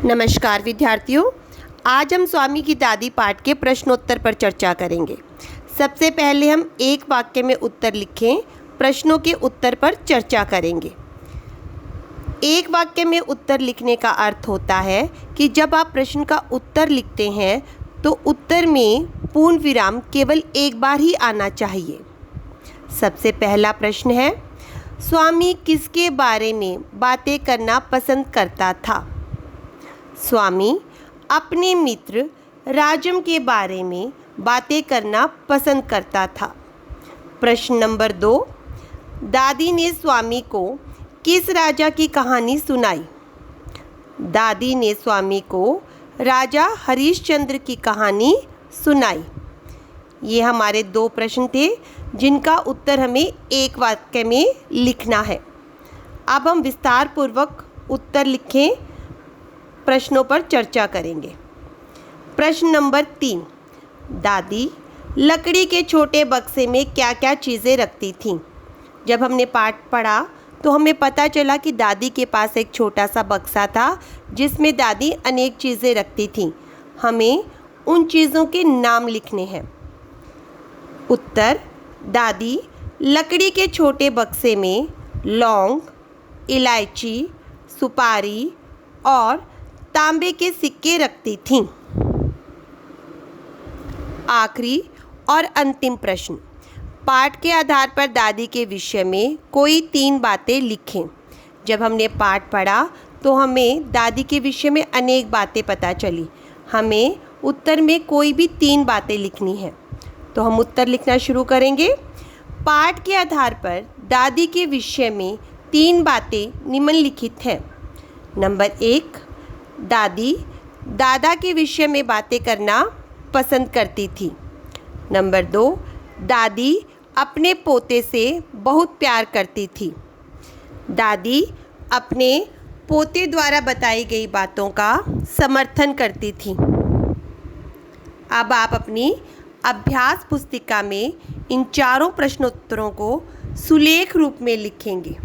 नमस्कार विद्यार्थियों, आज हम स्वामी की दादी पाठ के प्रश्नोत्तर पर चर्चा करेंगे। सबसे पहले हम एक वाक्य में उत्तर लिखें, प्रश्नों के उत्तर पर चर्चा करेंगे। एक वाक्य में उत्तर लिखने का अर्थ होता है कि जब आप प्रश्न का उत्तर लिखते हैं तो उत्तर में पूर्ण विराम केवल एक बार ही आना चाहिए। सबसे पहला प्रश्न है, स्वामी किसके बारे में बातें करना पसंद करता था? स्वामी अपने मित्र राजम के बारे में बातें करना पसंद करता था। प्रश्न नंबर 2, दादी ने स्वामी को किस राजा की कहानी सुनाई? दादी ने स्वामी को राजा हरिश्चंद्र की कहानी सुनाई। ये हमारे 2 प्रश्न थे जिनका उत्तर हमें एक वाक्य में लिखना है। अब हम विस्तार पूर्वक उत्तर लिखें, प्रश्नों पर चर्चा करेंगे। प्रश्न नंबर 3, दादी लकड़ी के छोटे बक्से में क्या क्या चीज़ें रखती थीं? जब हमने पाठ पढ़ा तो हमें पता चला कि दादी के पास एक छोटा सा बक्सा था जिसमें दादी अनेक चीज़ें रखती थीं। हमें उन चीज़ों के नाम लिखने हैं। उत्तर, दादी लकड़ी के छोटे बक्से में लौंग, इलायची, सुपारी और तांबे के सिक्के रखती थीं। आखिरी और अंतिम प्रश्न, पाठ के आधार पर दादी के विषय में कोई 3 बातें लिखें। जब हमने पाठ पढ़ा तो हमें दादी के विषय में अनेक बातें पता चली। हमें उत्तर में कोई भी 3 बातें लिखनी है। तो हम उत्तर लिखना शुरू करेंगे। पाठ के आधार पर दादी के विषय में 3 बातें निम्नलिखित हैं। नंबर 1, दादी दादा के विषय में बातें करना पसंद करती थी। नंबर 2, दादी अपने पोते से बहुत प्यार करती थी। दादी अपने पोते द्वारा बताई गई बातों का समर्थन करती थी। अब आप अपनी अभ्यास पुस्तिका में इन चारों प्रश्नोत्तरों को सुलेख रूप में लिखेंगे।